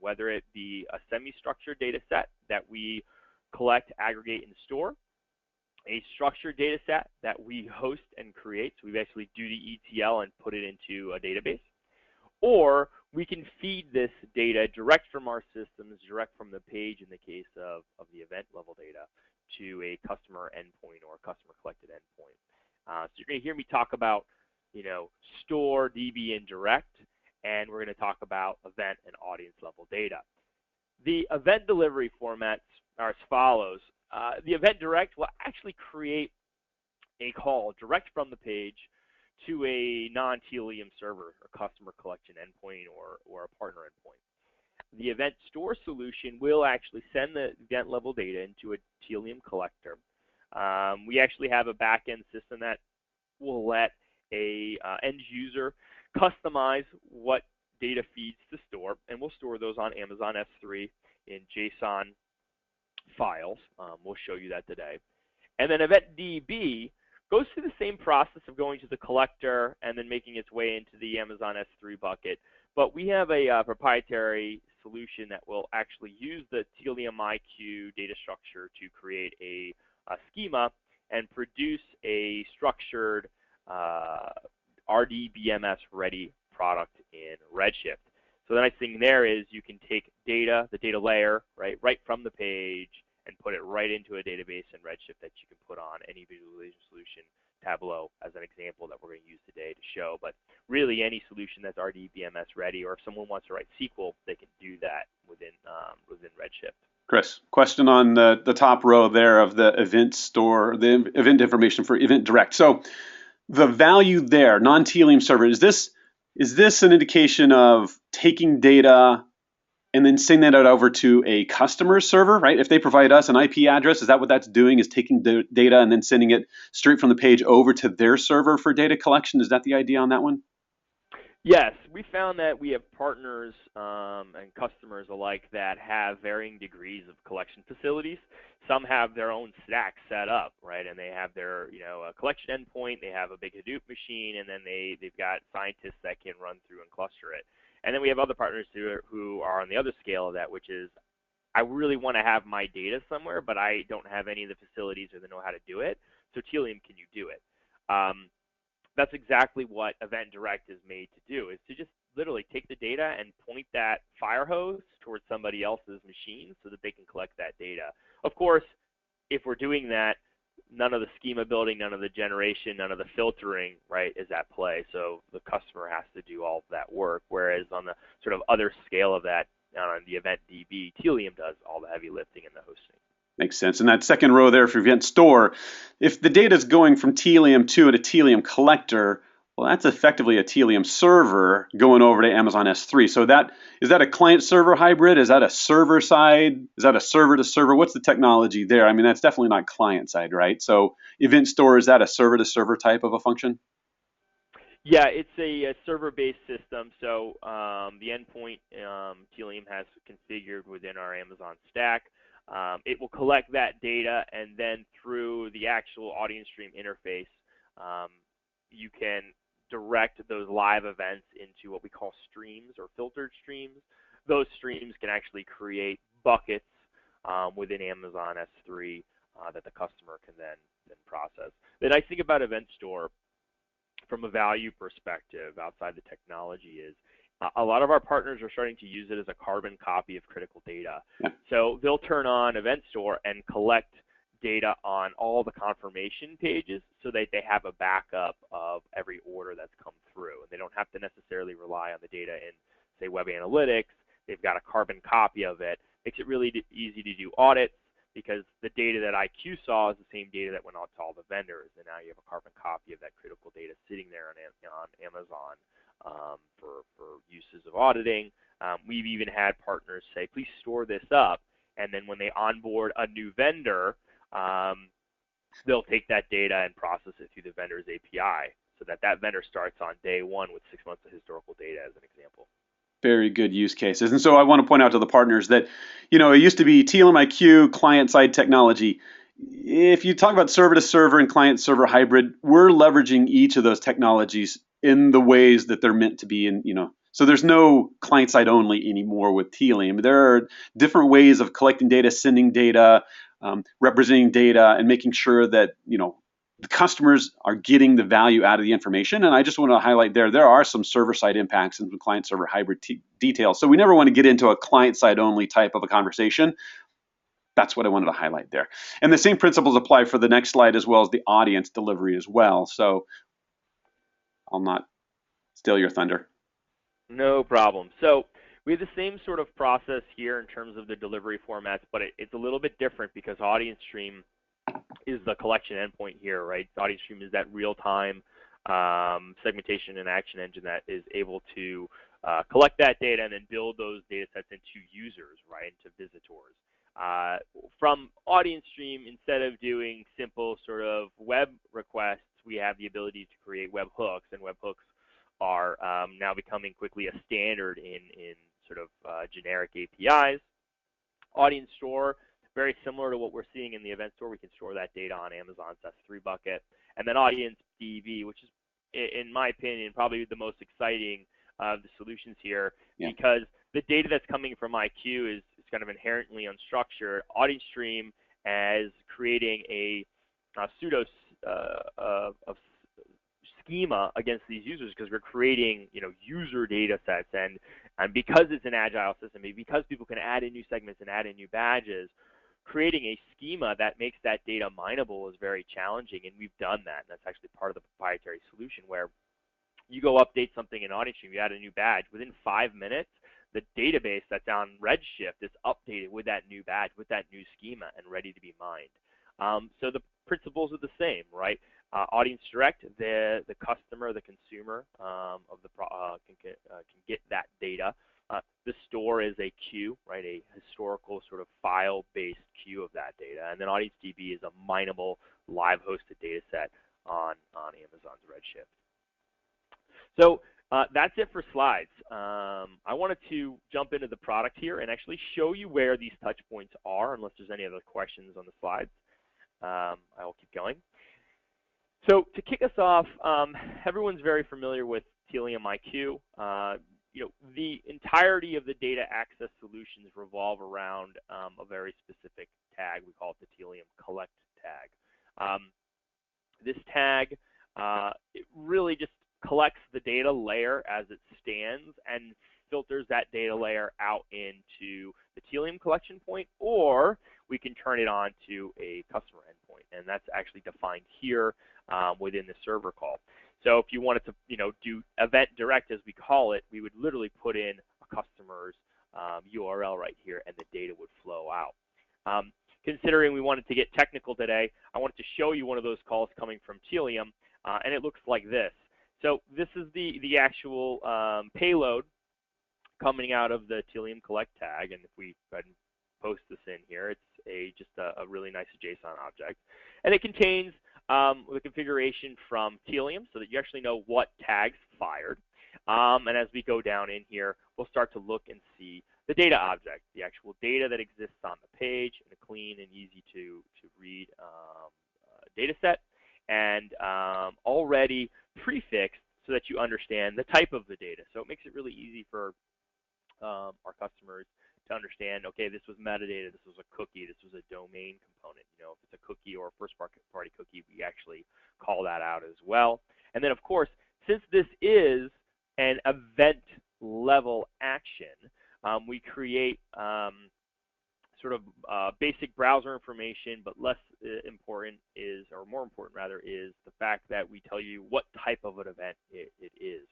whether it be a semi-structured data set that we collect, aggregate, and store, a structured data set that we host and create, so we actually do the ETL and put it into a database, or we can feed this data direct from our systems, direct from the page in the case of the event level data, to a customer endpoint or a customer collected endpoint. So you're going to hear me talk about, store, DB, and direct, and we're going to talk about event and audience level data. The event delivery formats are as follows. The event direct will actually create a call direct from the page to a non-Tealium server, or customer collection endpoint, or a partner endpoint. The event store solution will actually send the event level data into a Tealium collector. We actually have a back-end system that will let a end user customize what data feeds to store, and we'll store those on Amazon S3 in JSON files. We'll show you that today. And then Event DB goes through the same process of going to the collector and then making its way into the Amazon S3 bucket. But we have a proprietary solution that will actually use the Tealium IQ data structure to create a schema and produce a structured RDBMS ready product in Redshift. So the nice thing there is you can take data, the data layer, right from the page, and put it right into a database in Redshift that you can put on any visualization solution, Tableau as an example that we're going to use today to show. But really any solution that's RDBMS ready, or if someone wants to write SQL, they can do that within Redshift. Chris, question on the top row there of the event store, the event information for Event Direct. So the value there, non-Tealium server, is this an indication of taking data and then sending that out over to a customer server, right? If they provide us an IP address, is that what that's doing, is taking the data and then sending it straight from the page over to their server for data collection? Is that the idea on that one? Yes, we found that we have partners and customers alike that have varying degrees of collection facilities. Some have their own stack set up, right, and they have their a collection endpoint. They have a big Hadoop machine, and then they've got scientists that can run through and cluster it. And then we have other partners who are on the other scale of that, which is I really want to have my data somewhere, but I don't have any of the facilities or the know how to do it. So Tealium, can you do it? That's exactly what Event Direct is made to do, is to just literally take the data and point that fire hose towards somebody else's machine so that they can collect that data. Of course, if we're doing that, none of the schema building, none of the generation, none of the filtering, right, is at play. So the customer has to do all of that work, whereas on the sort of other scale of that, on the Event DB, Tealium does all the heavy lifting and the hosting. Makes sense. And that second row there for Event Store, if the data is going from Tealium to a Tealium collector, well, that's effectively a Tealium server going over to Amazon S3. So is that a client-server hybrid? Is that a server side? Is that a server-to-server? What's the technology there? I mean, that's definitely not client-side, right? So Event Store, is that a server-to-server type of a function? Yeah, it's a server-based system. So the endpoint Tealium has configured within our Amazon stack. It will collect that data, and then through the actual audience stream interface, you can direct those live events into what we call streams or filtered streams. Those streams can actually create buckets within Amazon S3 that the customer can then process. The nice thing about Event Store from a value perspective outside the technology is a lot of our partners are starting to use it as a carbon copy of critical data. Yeah. So they'll turn on Event Store and collect data on all the confirmation pages so that they have a backup of every order that's come through. And they don't have to necessarily rely on the data in, say, Web Analytics. They've got a carbon copy of it. Makes it really easy to do audits because the data that IQ saw is the same data that went out to all the vendors. And now you have a carbon copy of that critical data sitting there on Amazon. For uses of auditing. We've even had partners say, please store this up, and then when they onboard a new vendor, they'll take that data and process it through the vendor's API so that vendor starts on day one with 6 months of historical data as an example. Very good use cases. And so I want to point out to the partners that, it used to be Tealium IQ client-side technology. If you talk about server-to-server and client-server hybrid, we're leveraging each of those technologies in the ways that they're meant to be, in So there's no client-side only anymore with Tealium. There are different ways of collecting data, sending data, representing data, and making sure that the customers are getting the value out of the information. And I just want to highlight there are some server-side impacts and some client-server hybrid details. So we never want to get into a client-side only type of a conversation. That's what I wanted to highlight there. And the same principles apply for the next slide as well as the audience delivery as well. So I'll not steal your thunder. No problem. So we have the same sort of process here in terms of the delivery formats, but it's a little bit different because Audience Stream is the collection endpoint here, right? Audience Stream is that real-time segmentation and action engine that is able to collect that data and then build those data sets into users, right, into visitors. From Audience Stream, instead of doing simple sort of web requests, we have the ability to create web hooks, and web hooks are now becoming quickly a standard in sort of generic APIs. Audience Store, very similar to what we're seeing in the event store. We can store that data on Amazon's S3 bucket. And then Audience DB, which is, in my opinion, probably the most exciting of the solutions here, because the data that's coming from IQ is kind of inherently unstructured. Audience Stream as creating a pseudo schema against these users, because we're creating user data sets, and because it's an agile system, because people can add in new segments and add in new badges, creating a schema that makes that data mineable is very challenging, and we've done that. And that's actually part of the proprietary solution, where you go update something in Audience Stream, you add a new badge, within 5 minutes the database that's on Redshift is updated with that new badge, with that new schema, and ready to be mined. So the principles are the same, right? Audience Direct, the customer, the consumer of the can get that data. The store is a queue, right? A historical sort of file-based queue of that data, and then Audience DB is a mineable, live-hosted data set on Amazon's Redshift. So that's it for slides. I wanted to jump into the product here and actually show you where these touch points are, unless there's any other questions on the slides. I will keep going. So to kick us off, everyone's very familiar with Tealium IQ. The entirety of the DataAccess solutions revolve around a very specific tag. We call it the Tealium Collect tag. This tag, it really just collects the data layer as it stands and filters that data layer out into the Tealium collection point, or we can turn it on to a customer endpoint, and that's actually defined here within the server call. So if you wanted to, do event direct, as we call it, we would literally put in a customer's URL right here, and the data would flow out. Considering we wanted to get technical today, I wanted to show you one of those calls coming from Tealium, and it looks like this. So this is the actual payload coming out of the Tealium collect tag, and if we go ahead and post this in here, it's just a really nice JSON object, and it contains the configuration from Tealium so that you actually know what tags fired. And as we go down in here, we'll start to look and see the data object, the actual data that exists on the page in a clean and easy to read data set, and already prefixed so that you understand the type of the data. So it makes it really easy for our customers to understand, okay, this was metadata, this was a cookie, this was a domain component. If it's a cookie or a first-party cookie, we actually call that out as well. And then, of course, since this is an event-level action, we create sort of basic browser information, but less important is, or more important rather, is the fact that we tell you what type of an event it is.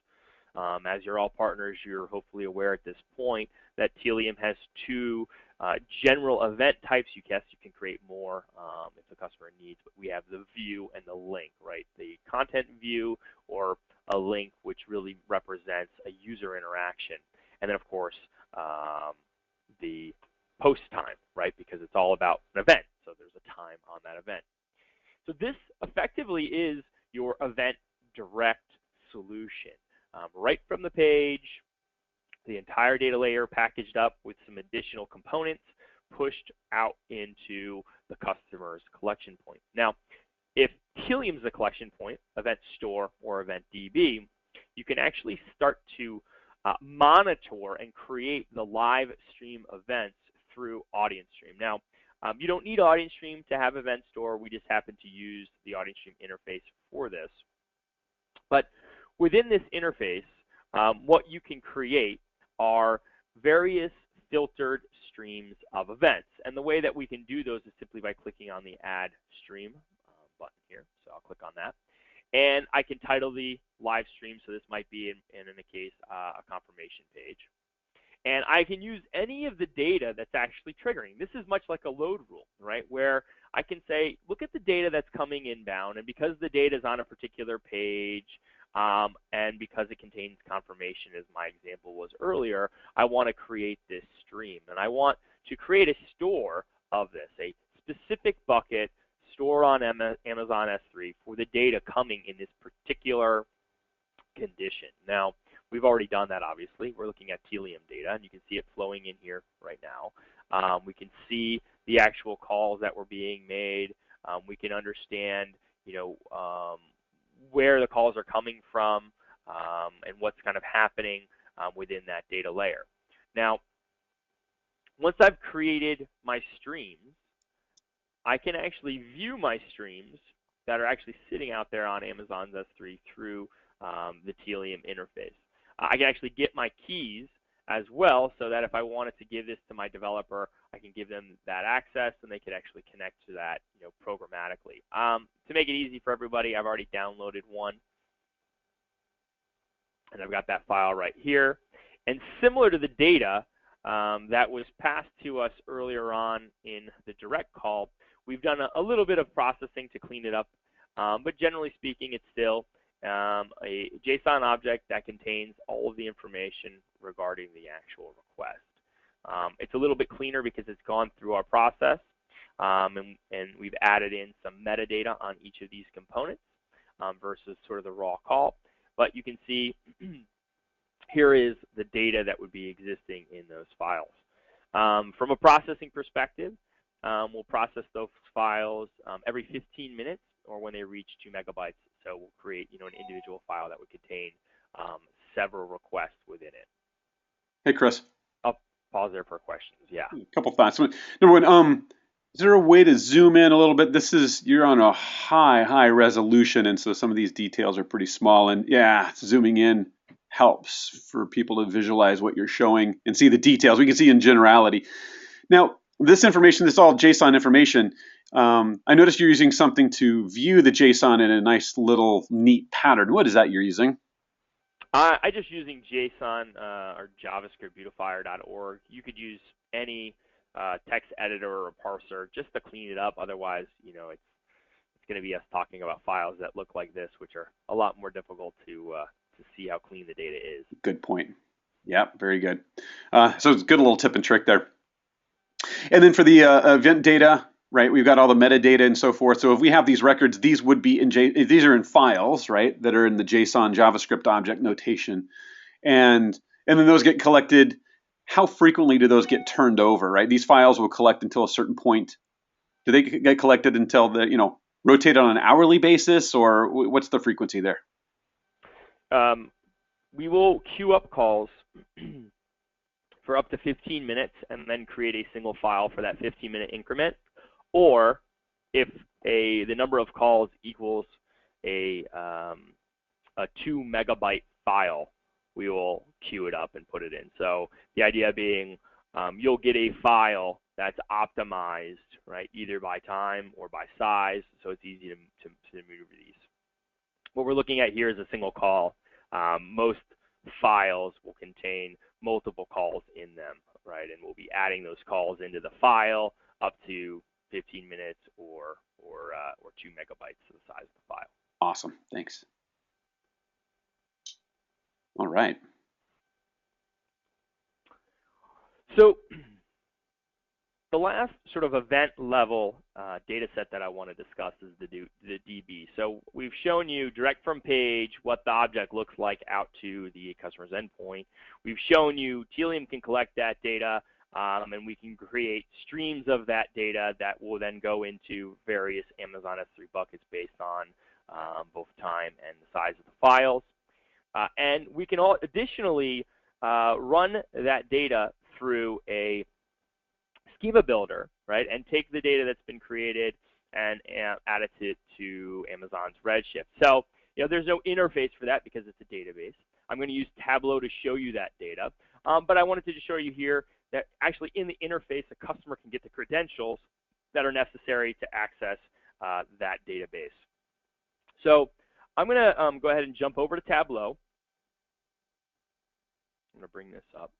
As you're all partners, you're hopefully aware at this point that Tealium has two general event types. You can create more if the customer needs, but we have the view and the link, right? The content view, or a link, which really represents a user interaction. And then, of course, the post time, right? Because it's all about an event, so there's a time on that event. So this effectively is your event direct solution. Right from the page, the entire data layer packaged up with some additional components pushed out into the customer's collection point. Now, if Tealium is the collection point, event store, or event DB, you can actually start to monitor and create the live stream events through Audience Stream. Now, you don't need Audience Stream to have Event Store. We just happen to use the Audience Stream interface for this. But within this interface, what you can create are various filtered streams of events. And the way that we can do those is simply by clicking on the Add Stream button here. So I'll click on that. And I can title the live stream. So this might be, in a case, a confirmation page. And I can use any of the data that's actually triggering. This is much like a load rule, right? Where I can say, look at the data that's coming inbound, and because the data is on a particular page, and because it contains confirmation, as my example was earlier, I want to create this stream. And I want to create a store of this, a specific bucket, store on Amazon S3 for the data coming in this particular condition. Now, we've already done that, obviously. We're looking at Tealium data, and you can see it flowing in here right now. We can see the actual calls that were being made. We can understand, where the calls are coming from and what's kind of happening within that data layer. Now, once I've created my streams, I can actually view my streams that are actually sitting out there on Amazon's S3 through the Tealium interface. I can actually get my keys as well, so that if I wanted to give this to my developer, I can give them that access, and they could actually connect to that, programmatically. To make it easy for everybody, I've already downloaded one, and I've got that file right here. And similar to the data that was passed to us earlier on in the direct call, we've done a little bit of processing to clean it up, but generally speaking, it's still a JSON object that contains all of the information regarding the actual request. It's a little bit cleaner because it's gone through our process, and we've added in some metadata on each of these components versus sort of the raw call. But you can see here is the data that would be existing in those files. From a processing perspective, we'll process those files every 15 minutes or when they reach 2 megabytes. So we'll create, an individual file that would contain several requests within it. Hey, Chris. I'll pause there for questions. Yeah. A couple thoughts. Number one, is there a way to zoom in a little bit? You're on a high resolution, and so some of these details are pretty small. And yeah, zooming in helps for people to visualize what you're showing and see the details. We can see in generality. Now, this information, this is all JSON information. I noticed you're using something to view the JSON in a nice little neat pattern. What is that you're using? I'm just using JSON or JavaScript beautifier.org. You could use any text editor or parser just to clean it up. Otherwise, it's going to be us talking about files that look like this, which are a lot more difficult to see how clean the data is. Good point. Yeah, very good. So it's a good little tip and trick there. And then for the event data, right, we've got all the metadata and so forth. So if we have these records, these would be these are in files, right, that are in the JSON JavaScript object notation. And then those get collected. How frequently do those get turned over, right? These files will collect until a certain point. Do they get collected until rotated on an hourly basis, or what's the frequency there? We will queue up calls for up to 15 minutes and then create a single file for that 15-minute increment. Or if the number of calls equals a 2 megabyte file, we will queue it up and put it in. So the idea being you'll get a file that's optimized, right, either by time or by size, so it's easy to maneuver these. What we're looking at here is a single call. Most files will contain multiple calls in them, right, and we'll be adding those calls into the file up to 15 minutes or 2 megabytes to the size of the file. Awesome, thanks. All right. So the last sort of event level data set that I want to discuss is the DB. So we've shown you direct from page what the object looks like out to the customer's endpoint. We've shown you Tealium can collect that data, and we can create streams of that data that will then go into various Amazon S3 buckets based on both time and the size of the files. And we can additionally run that data through a schema builder, right, and take the data that's been created and add it to Amazon's Redshift. So, there's no interface for that because it's a database. I'm going to use Tableau to show you that data, but I wanted to just show you here that actually in the interface, a customer can get the credentials that are necessary to access that database. So I'm going to go ahead and jump over to Tableau. I'm going to bring this up.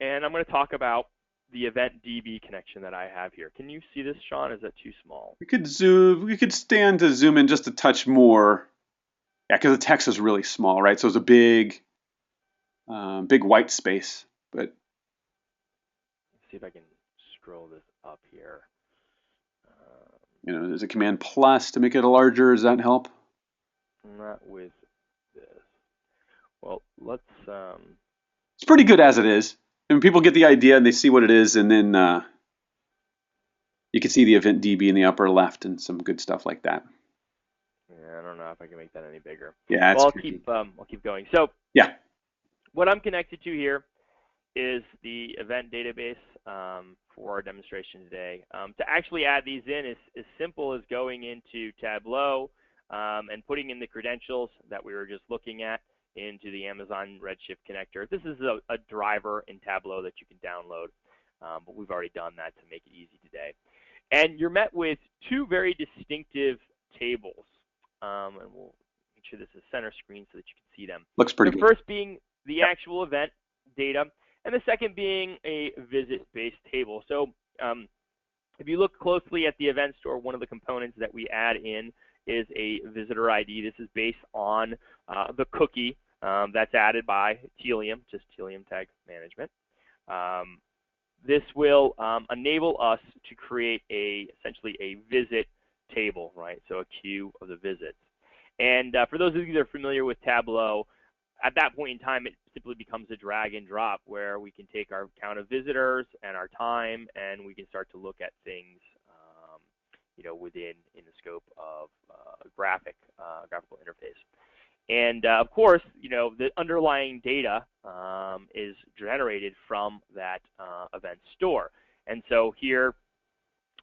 And I'm going to talk about the event DB connection that I have here. Can you see this, Sean? Is that too small? We could zoom. We could stand to zoom in just a touch more. Yeah, because the text is really small, right? So it's a big white space. But let's see if I can scroll this up here. There's a Command plus to make it larger. Does that help? Not with this. Well, let's. It's pretty good as it is. And people get the idea and they see what it is, and then you can see the event DB in the upper left and some good stuff like that. Yeah, I don't know if I can make that any bigger. Yeah, well, I'll keep going. So yeah, what I'm connected to here is the event database for our demonstration today. To actually add these in is as simple as going into Tableau and putting in the credentials that we were just looking at into the Amazon Redshift connector. This is a driver in Tableau that you can download, but we've already done that to make it easy today. And you're met with two very distinctive tables, and we'll make sure this is center screen so that you can see them. Looks pretty good. The first being the actual event data, and the second being a visit-based table. So if you look closely at the event store, one of the components that we add in is a visitor ID. This is based on the cookie that's added by Tealium, just Tealium tag management. This will enable us to create essentially a visit table, right? So a queue of the visits. And for those of you that are familiar with Tableau, at that point in time, it simply becomes a drag and drop where we can take our count of visitors and our time, and we can start to look at things within the scope of graphical interface. And of course, the underlying data is generated from that event store. And so here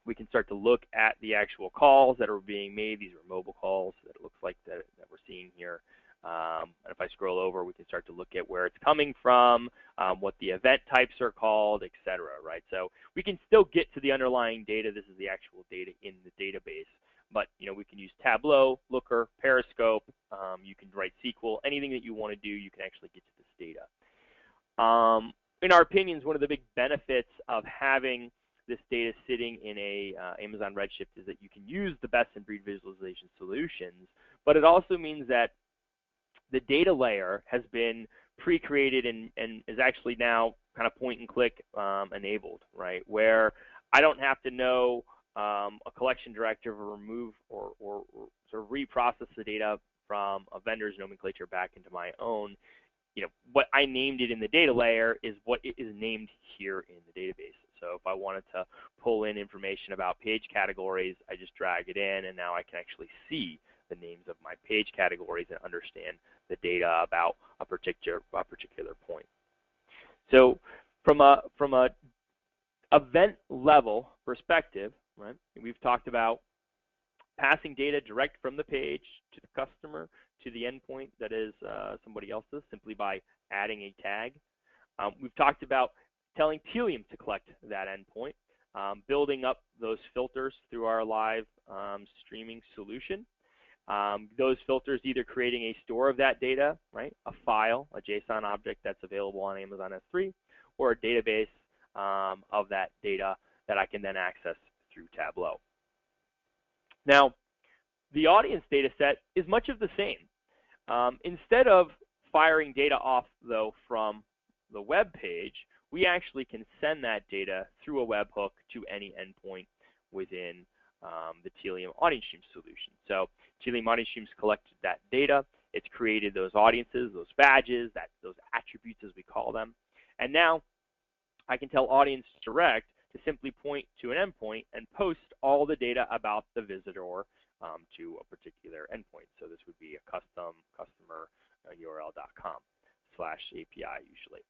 we can start to look at the actual calls that are being made. These are mobile calls that it looks like that we're seeing here. And if I scroll over, we can start to look at where it's coming from, what the event types are called, etc. Right? So we can still get to the underlying data. This is the actual data in the database. But we can use Tableau, Looker, Periscope. You can write SQL. Anything that you want to do, you can actually get to this data. In our opinions, one of the big benefits of having this data sitting in a Amazon Redshift is that you can use the best-in-breed visualization solutions, but it also means that the data layer has been pre-created and is actually now kind of point-and-click enabled, right? Where I don't have to know a collection directive or remove or sort of reprocess the data from a vendor's nomenclature back into my own. What I named it in the data layer is what it is named here in the database. So if I wanted to pull in information about page categories, I just drag it in, and now I can actually see the names of my page categories and understand the data about a particular point. So from a event level perspective, right? We've talked about passing data direct from the page to the customer to the endpoint that is somebody else's simply by adding a tag. We've talked about telling Tealium to collect that endpoint, building up those filters through our live streaming solution. Those filters either creating a store of that data, right? A file, a JSON object that's available on Amazon S3, or a database of that data that I can then access through Tableau. Now, the audience data set is much of the same. Instead of firing data off, though, from the web page, we actually can send that data through a webhook to any endpoint within the Tealium audience stream solution. So Tealium audience streams collected that data. It's created those audiences, those badges, those attributes as we call them. And now I can tell audience direct to simply point to an endpoint and post all the data about the visitor to a particular endpoint. So this would be a custom customer URL.com. /API usually.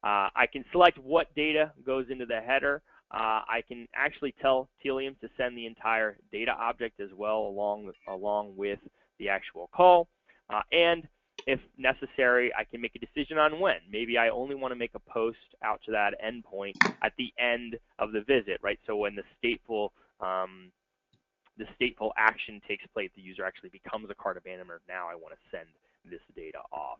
I can select what data goes into the header. I can actually tell Tealium to send the entire data object as well along with the actual call. And if necessary, I can make a decision on when. Maybe I only want to make a post out to that endpoint at the end of the visit, right? So when the stateful action takes place, the user actually becomes a cart abandonment. Now I want to send this data off.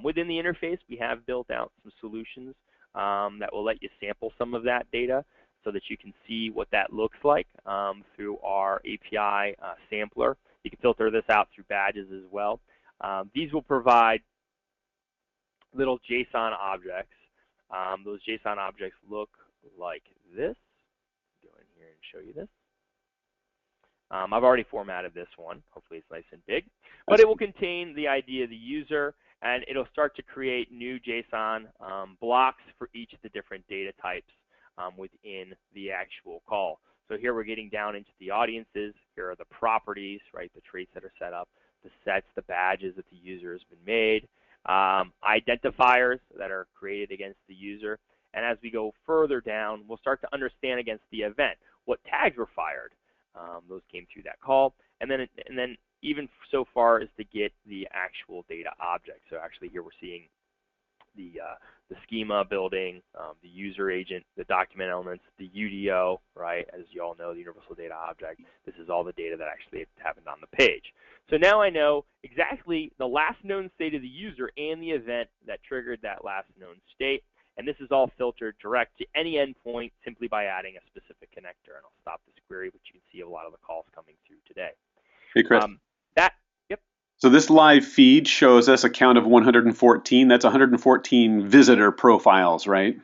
Within the interface, we have built out some solutions that will let you sample some of that data so that you can see what that looks like through our API sampler. You can filter this out through badges as well. These will provide little JSON objects. Those JSON objects look like this. Go in here and show you this. I've already formatted this one. Hopefully it's nice and big. But it will contain the ID of the user, and it'll start to create new JSON blocks for each of the different data types within the actual call. So here we're getting down into the audiences. Here are the properties, right, the traits that are set up, the sets, the badges that the user has been made, identifiers that are created against the user. And as we go further down, we'll start to understand against the event what tags were fired. Those came through that call. And then even so far as to get the actual data object. So actually here we're seeing the schema building, the user agent, the document elements, the UDO, right? As you all know, the universal data object. This is all the data that actually happened on the page. So now I know exactly the last known state of the user and the event that triggered that last known state. And this is all filtered direct to any endpoint simply by adding a specific connector. And I'll stop this query, but you can see a lot of the calls coming through today. Hey, Chris. Yep. So this live feed shows us a count of 114. That's 114 visitor profiles, right?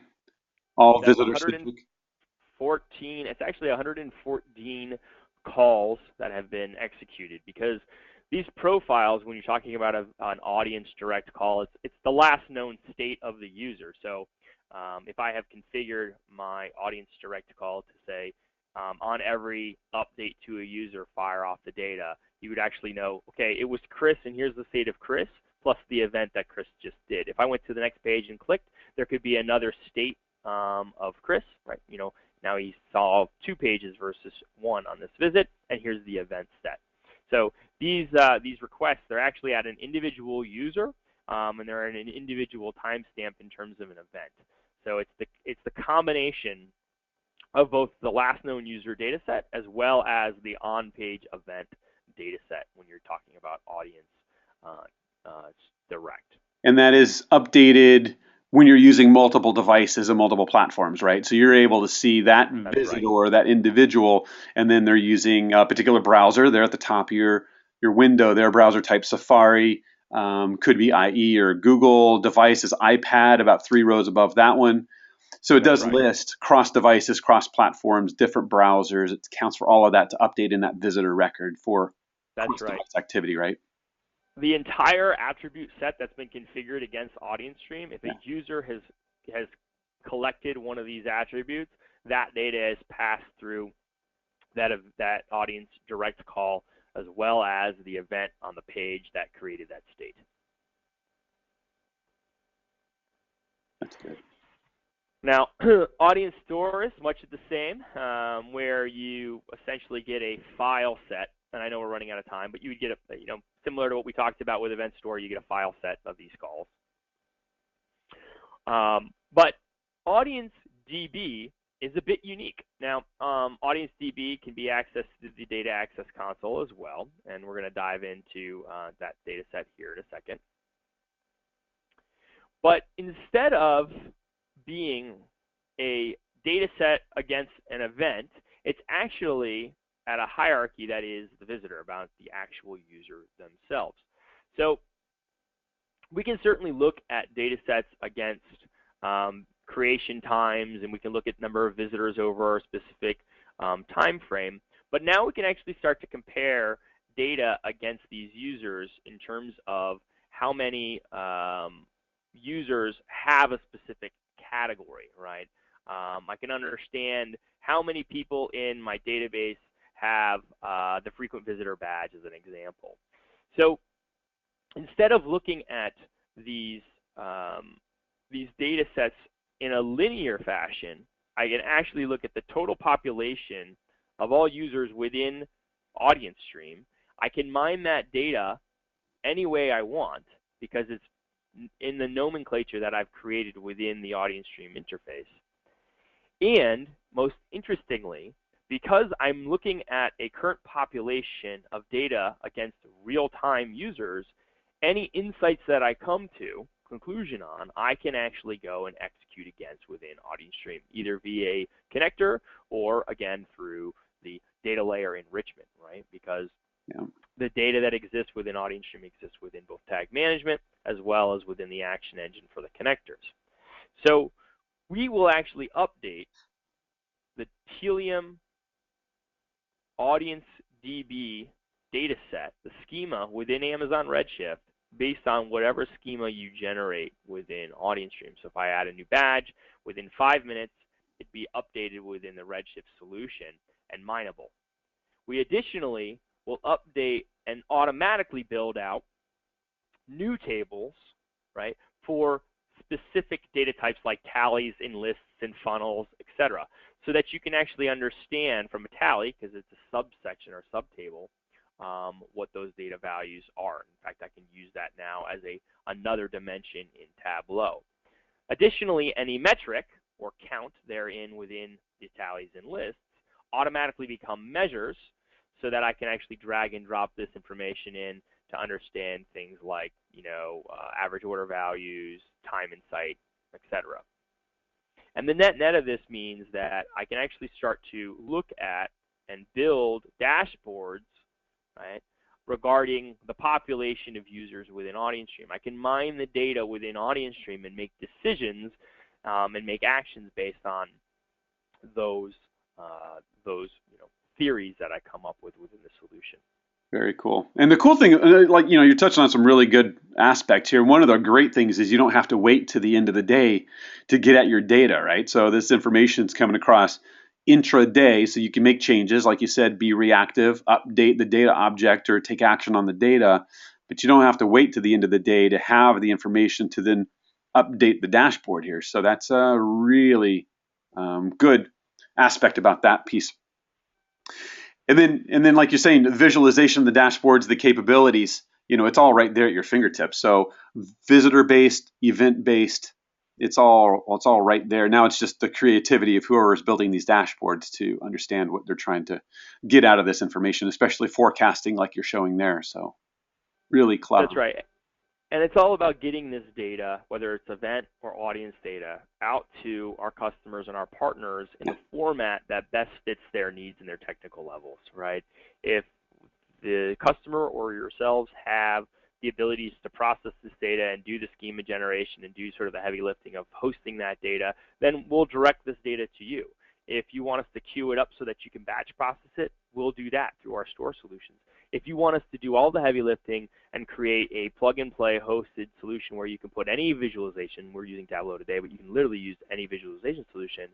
All visitors. 114. It's actually 114 calls that have been executed, because these profiles, when you're talking about an audience direct call, it's the last known state of the user. So if I have configured my audience direct call to say, on every update to a user, fire off the data, you would actually know, okay, it was Chris, and here's the state of Chris, plus the event that Chris just did. If I went to the next page and clicked, there could be another state of Chris, right? You know, now he saw 2 pages versus 1 on this visit, and here's the event set. So these requests, they're actually at an individual user, and they're at an individual timestamp in terms of an event. So it's the combination of both the last known user data set as well as the on-page event data set when you're talking about audience direct. And that is updated when you're using multiple devices and multiple platforms, right? So you're able to see that visitor, right, that individual, and then they're using a particular browser. They're at the top of your window. Their browser type Safari, could be IE or Google. Device is iPad, about 3 rows above that one. So it does list cross devices, cross platforms, different browsers. It counts for all of that to update in that visitor record for cross device activity, right? The entire attribute set that's been configured against audience stream, if a user has collected one of these attributes, that data is passed through that audience direct call as well as the event on the page that created that state. That's good. Now, audience store is much the same, where you essentially get a file set. And I know we're running out of time, but you would get similar to what we talked about with Event Store, you get a file set of these calls. But Audience DB is a bit unique. Now, Audience DB can be accessed to the DataAccess console as well, and we're going to dive into that data set here in a second. But instead of being a data set against an event, it's actually at a hierarchy that is the visitor, about the actual user themselves. So we can certainly look at data sets against creation times, and we can look at number of visitors over a specific time frame. But now we can actually start to compare data against these users in terms of how many users have a specific category, right? I can understand how many people in my database have the frequent visitor badge as an example. So instead of looking at these these data sets in a linear fashion, I can actually look at the total population of all users within audience stream. I can mine that data any way I want because it's in the nomenclature that I've created within the audience stream interface. And most interestingly, because I'm looking at a current population of data against real-time users, any insights that I come to conclusion on, I can actually go and execute against within audience stream, either via a connector or again through the data layer enrichment, right? Because the data that exists within audience stream exists within both tag management as well as within the action engine for the connectors. So we will actually update the Tealium audience DB data set, the schema within Amazon Redshift, based on whatever schema you generate within audience stream. So if I add a new badge, within 5 minutes, it'd be updated within the Redshift solution and mineable. We additionally will update and automatically build out new tables, right, for specific data types like tallies and lists and funnels, etc., so that you can actually understand from a tally, because it's a subsection or subtable, what those data values are. In fact, I can use that now as another dimension in Tableau. Additionally, any metric or count therein within the tallies and lists automatically become measures so that I can actually drag and drop this information in to understand things like, average order values, time in site, etc. And the net of this means that I can actually start to look at and build dashboards, right, regarding the population of users within audience stream. I can mine the data within audience stream and make decisions and make actions based on those theories that I come up with within the solution. Very cool. And the cool thing, you're touching on some really good aspects here. One of the great things is you don't have to wait to the end of the day to get at your data, right? So this information is coming across intraday, so you can make changes, like you said, be reactive, update the data object, or take action on the data. But you don't have to wait to the end of the day to have the information to then update the dashboard here. So that's a really good aspect about that piece. And then, like you're saying, the visualization of the dashboards, the capabilities, it's all right there at your fingertips. So visitor-based, event-based, it's all right there. Now it's just the creativity of whoever is building these dashboards to understand what they're trying to get out of this information, especially forecasting like you're showing there. So really clever. That's right. And it's all about getting this data, whether it's event or audience data, out to our customers and our partners in a format that best fits their needs and their technical levels, right? If the customer or yourselves have the abilities to process this data and do the schema generation and do sort of the heavy lifting of hosting that data, then we'll direct this data to you. If you want us to queue it up so that you can batch process it, we'll do that through our store solutions. If you want us to do all the heavy lifting and create a plug-and-play hosted solution where you can put any visualization, we're using Tableau today, but you can literally use any visualization solution,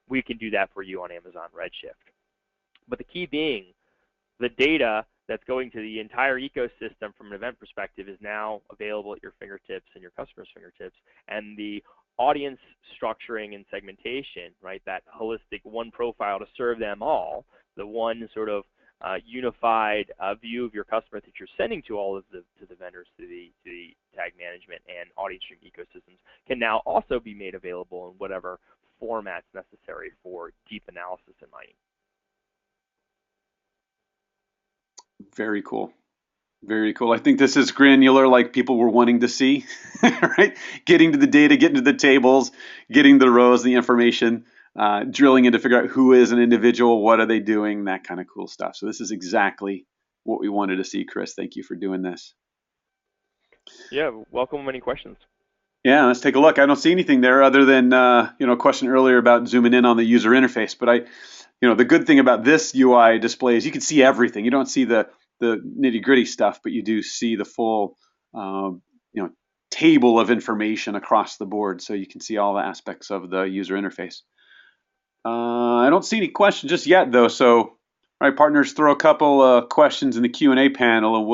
we can do that for you on Amazon Redshift. But the key being, the data that's going to the entire ecosystem from an event perspective is now available at your fingertips and your customer's fingertips, and the audience structuring and segmentation, right, that holistic one profile to serve them all, the one sort of unified view of your customer that you're sending to all of the vendors, to the tag management and audience stream ecosystems, can now also be made available in whatever formats necessary for deep analysis and mining. Very cool. Very cool. I think this is granular, like people were wanting to see, right? Getting to the data, getting to the tables, getting the rows, the information, drilling in to figure out who is an individual, what are they doing, that kind of cool stuff. So this is exactly what we wanted to see, Chris. Thank you for doing this. Yeah, welcome any questions. Yeah, let's take a look. I don't see anything there other than a question earlier about zooming in on the user interface. But the good thing about this UI display is you can see everything. You don't see the nitty-gritty stuff, but you do see the full table of information across the board, so you can see all the aspects of the user interface. I don't see any questions just yet, though. So, all right, partners, throw a couple questions in the Q&A panel, and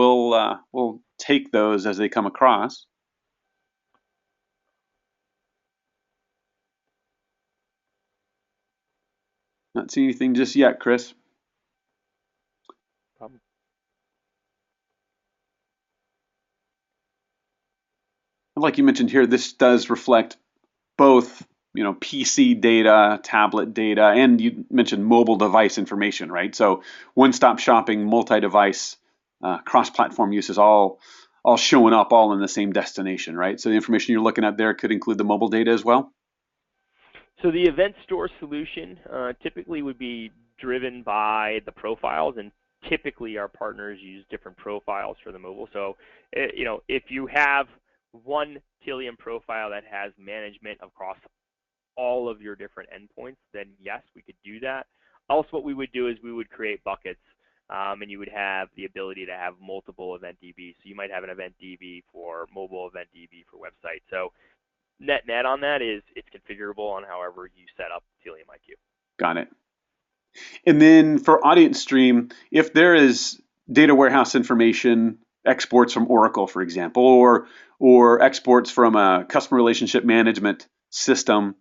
we'll take those as they come across. Not seeing anything just yet, Chris. Um, Like you mentioned here, this does reflect both, PC data, tablet data, and you mentioned mobile device information, right? So one-stop shopping, multi-device, cross-platform use is all showing up all in the same destination, right? So the information you're looking at there could include the mobile data as well. So the event store solution typically would be driven by the profiles, and typically our partners use different profiles for the mobile. So, if you have one Tealium profile that has management across all of your different endpoints, then yes, we could do that. Also, what we would do is we would create buckets, and you would have the ability to have multiple event DBs. So you might have an event DB for mobile, event DB for website. So net on that is it's configurable on however you set up Tealium IQ. Got it. And then for audience stream, if there is data warehouse information, exports from Oracle, for example, or exports from a customer relationship management system,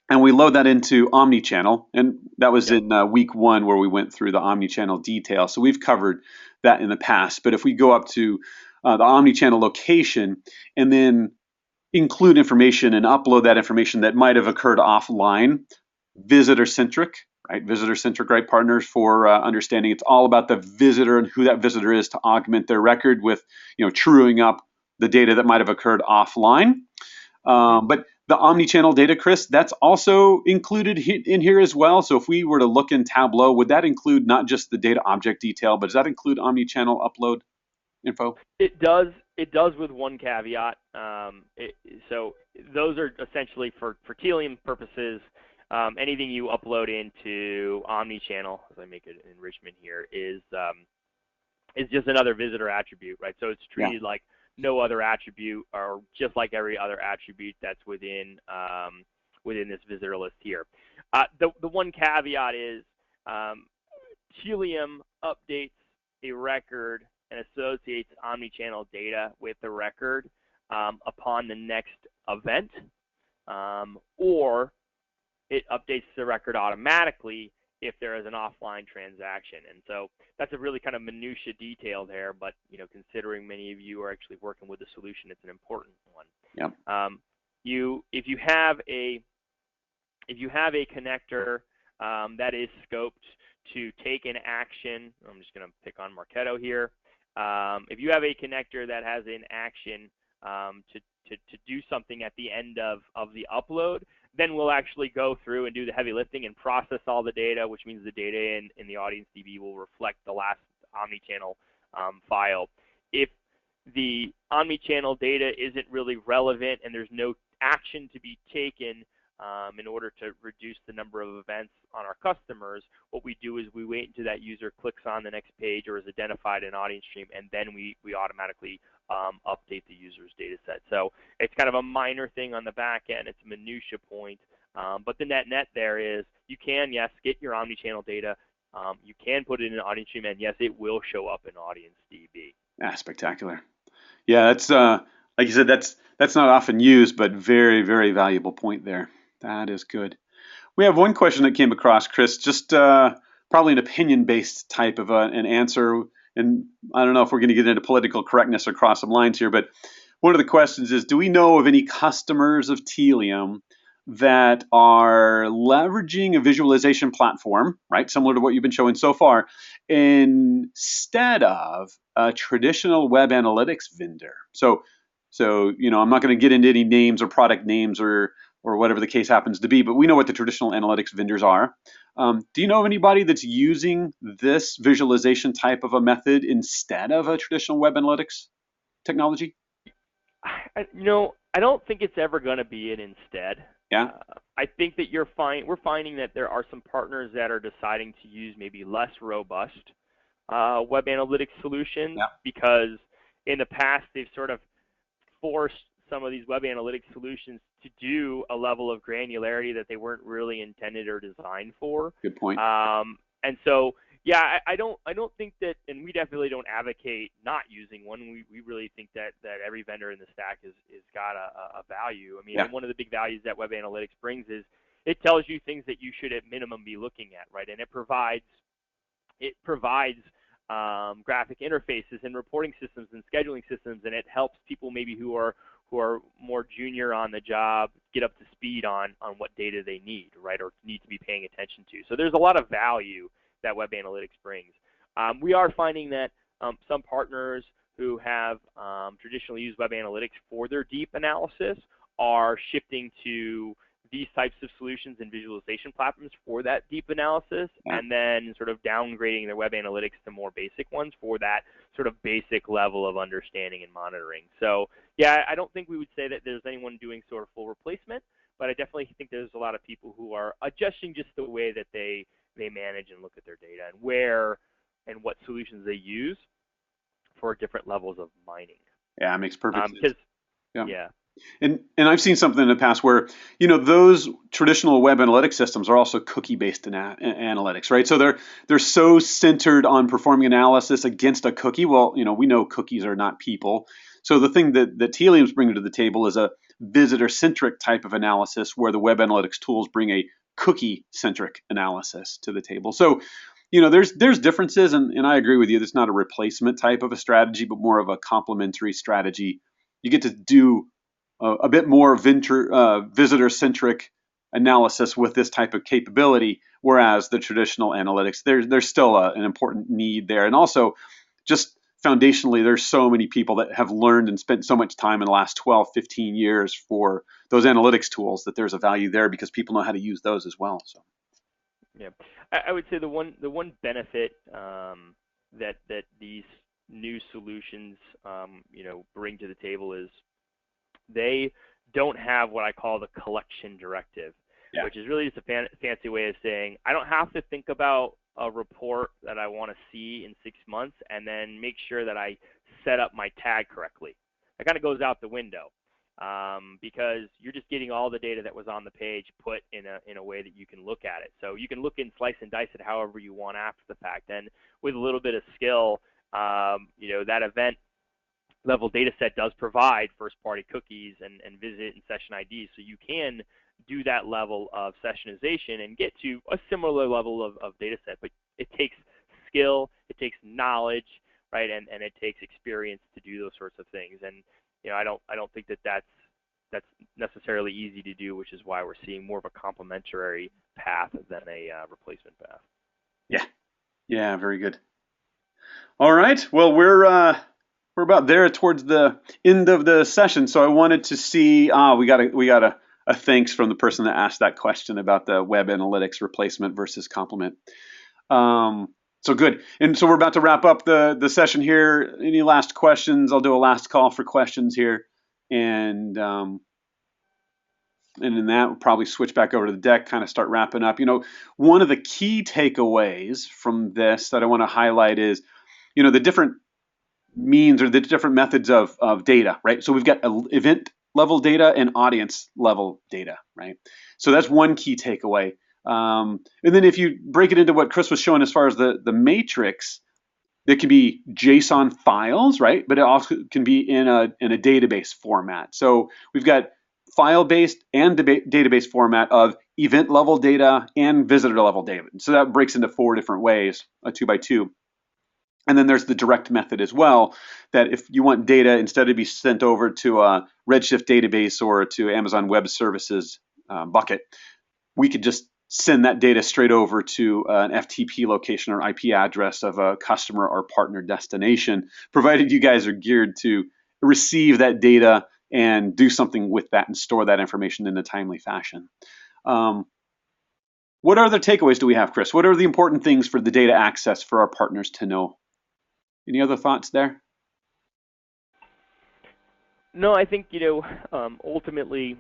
and we load that into omnichannel, and that was Yep. in week 1 where we went through the omnichannel detail. So we've covered that in the past. But if we go up to the omnichannel location and then include information and upload that information that might have occurred offline, visitor centric, right? Visitor centric, right? Partners for understanding it's all about the visitor and who that visitor is to augment their record with, truing up the data that might have occurred offline. But the omni-channel data, Chris, that's also included in here as well. So if we were to look in Tableau, would that include not just the data object detail, but does that include omni-channel upload info? It does. It does with one caveat. So those are essentially for Tealium purposes. Anything you upload into omnichannel, as I make an enrichment here, is just another visitor attribute, right? So it's Yeah. treated like no other attribute, or just like every other attribute that's within this visitor list here. The one caveat is Tealium updates a record and associates omnichannel data with the record upon the next event, or it updates the record automatically if there is an offline transaction. And so that's a really kind of minutia detail there, but considering many of you are actually working with the solution, it's an important one. Yep. If you have a connector that is scoped to take an action, I'm just going to pick on Marketo here. If you have a connector that has an action to do something at the end of the upload, then we'll actually go through and do the heavy lifting and process all the data, which means the data in the audience DB will reflect the last omnichannel file. If the omnichannel data isn't really relevant and there's no action to be taken in order to reduce the number of events on our customers, what we do is we wait until that user clicks on the next page or is identified in audience stream, and then we automatically update the user's data set. So it's kind of a minor thing on the back end. It's a minutia point. But the net there is you can, yes, get your omnichannel data. You can put it in an audience stream, and yes, it will show up in Audience DB. Ah, spectacular. Yeah, that's like you said, that's not often used, but very, very valuable point there. That is good. We have one question that came across, Chris, just probably an opinion-based type of an answer. And I don't know if we're going to get into political correctness or cross some lines here, but one of the questions is, do we know of any customers of Tealium that are leveraging a visualization platform, right, similar to what you've been showing so far, instead of a traditional web analytics vendor? So I'm not going to get into any names or product names or whatever the case happens to be, but we know what the traditional analytics vendors are. Do you know of anybody that's using this visualization type of a method instead of a traditional web analytics technology? I don't think it's ever going to be an instead. Yeah. I think that we're finding that there are some partners that are deciding to use maybe less robust web analytics solutions, Yeah. because in the past they've sort of forced some of these web analytics solutions to do a level of granularity that they weren't really intended or designed for. Good point. And so, yeah, I don't think that, and we definitely don't advocate not using one. We really think that every vendor in the stack is got a value. I mean, Yeah. and one of the big values that web analytics brings is it tells you things that you should at minimum be looking at, right? And it provides graphic interfaces and reporting systems and scheduling systems, and it helps people maybe who are more junior on the job get up to speed on what data they need, right, or need to be paying attention to. So there's a lot of value that web analytics brings. We are finding that some partners who have traditionally used web analytics for their deep analysis are shifting to these types of solutions and visualization platforms for that deep analysis, and then sort of downgrading their web analytics to more basic ones for that sort of basic level of understanding and monitoring. So yeah, I don't think we would say that there's anyone doing sort of full replacement, but I definitely think there's a lot of people who are adjusting just the way that they manage and look at their data and where and what solutions they use for different levels of mining. Yeah, it makes perfect sense. Yeah. And I've seen something in the past where, those traditional web analytics systems are also cookie-based analytics, right? So they're so centered on performing analysis against a cookie. Well, we know cookies are not people. So the thing that Tealium's bringing to the table is a visitor-centric type of analysis where the web analytics tools bring a cookie-centric analysis to the table. So, there's differences, and I agree with you. It's not a replacement type of a strategy, but more of a complementary strategy. You get to do a bit more visitor-centric analysis with this type of capability, whereas the traditional analytics, there's still an important need there. And also, just foundationally, there's so many people that have learned and spent so much time in the last 12, 15 years for those analytics tools that there's a value there because people know how to use those as well. So, yeah, I would say the one benefit that these new solutions bring to the table is they don't have what I call the collection directive, which is really just a fancy way of saying I don't have to think about a report that I want to see in 6 months and then make sure that I set up my tag correctly. That kind of goes out the window because you're just getting all the data that was on the page put in a way that you can look at it. So you can look and slice and dice it however you want after the fact. And with a little bit of skill, that event level data set does provide first-party cookies and visit and session IDs, so you can do that level of sessionization and get to a similar level of data set. But it takes skill, it takes knowledge, right, and it takes experience to do those sorts of things. And I don't think that's necessarily easy to do, which is why we're seeing more of a complementary path than a replacement path. Yeah, very good. All right, well we're about there towards the end of the session, so I wanted to see. We got a thanks from the person that asked that question about the web analytics replacement versus complement. So good, and so we're about to wrap up the session here. Any last questions? I'll do a last call for questions here, and in that we'll probably switch back over to the deck, kind of start wrapping up. One of the key takeaways from this that I want to highlight is, the different means or the different methods of data, right? So we've got event level data and audience level data, right? So that's one key takeaway. And then if you break it into what Chris was showing as far as the matrix, it can be JSON files, right? But it also can be in a database format. So we've got file-based and database format of event level data and visitor level data. So that breaks into 4 different ways, a 2x2. And then there's the direct method as well, that if you want data instead of be sent over to a Redshift database or to Amazon Web Services bucket, we could just send that data straight over to an FTP location or IP address of a customer or partner destination, provided you guys are geared to receive that data and do something with that and store that information in a timely fashion. What other takeaways do we have, Chris? What are the important things for the data access for our partners to know? Any other thoughts there? No, I think ultimately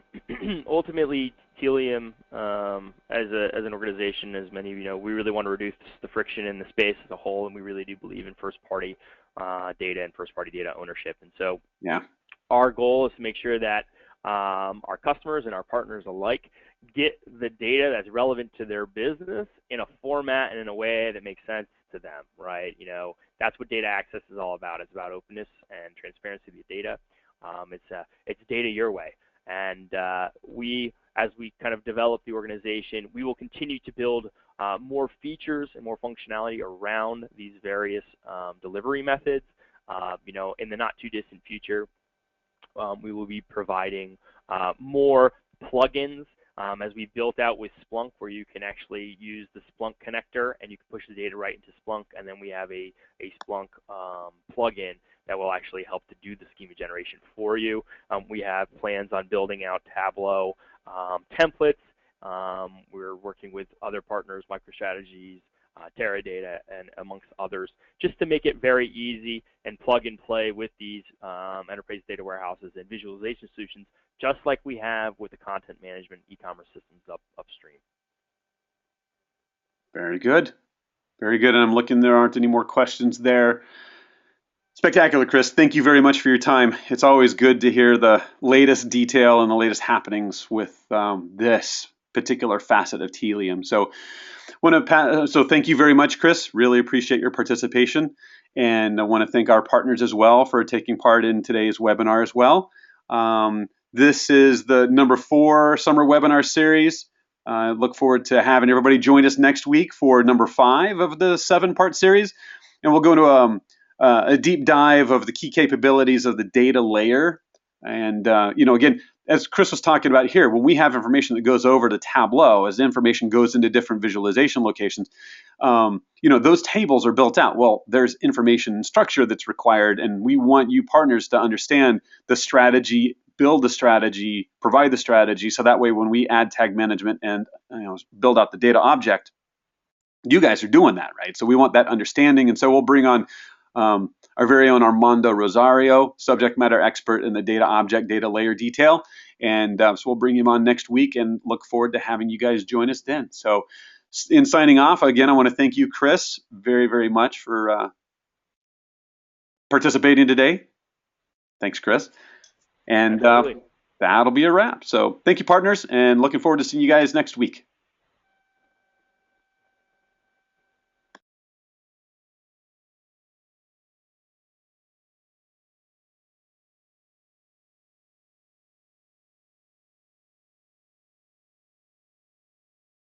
Tealium as an organization, as many of you know, we really want to reduce the friction in the space as a whole, and we really do believe in first-party data and first-party data ownership. And so, our goal is to make sure that our customers and our partners alike get the data that's relevant to their business in a format and in a way that makes sense to them, right? That's what data access is all about. It's about openness and transparency of the data. It's data your way, and we as we kind of develop the organization, we will continue to build more features and more functionality around these various delivery methods. In the not too distant future, we will be providing more plugins as we built out with Splunk, where you can actually use the Splunk connector and you can push the data right into Splunk, and then we have a Splunk plugin that will actually help to do the schema generation for you. We have plans on building out Tableau templates. We're working with other partners, MicroStrategies, Teradata, and amongst others, just to make it very easy and plug and play with these enterprise data warehouses and visualization solutions, just like we have with the content management e-commerce systems upstream. Very good. Very good. And I'm looking, there aren't any more questions there. Spectacular, Chris. Thank you very much for your time. It's always good to hear the latest detail and the latest happenings with this particular facet of Tealium. So thank you very much, Chris. Really appreciate your participation. And I want to thank our partners as well for taking part in today's webinar as well. This is the number 4 summer webinar series. I look forward to having everybody join us next week for number 5 of the 7-part series. And we'll go into a deep dive of the key capabilities of the data layer. And, again, as Chris was talking about here, when we have information that goes over to Tableau, as information goes into different visualization locations, those tables are built out. Well, there's information and structure that's required, and we want you partners to understand the strategy, build the strategy, provide the strategy, so that way when we add tag management and build out the data object, you guys are doing that, right? So we want that understanding, and so we'll bring on our very own Armando Rosario, subject matter expert in the data object, data layer detail. And so we'll bring him on next week and look forward to having you guys join us then. So in signing off, again, I want to thank you, Chris, very, very much for participating today. Thanks, Chris. And that'll be a wrap. So thank you, partners, and looking forward to seeing you guys next week.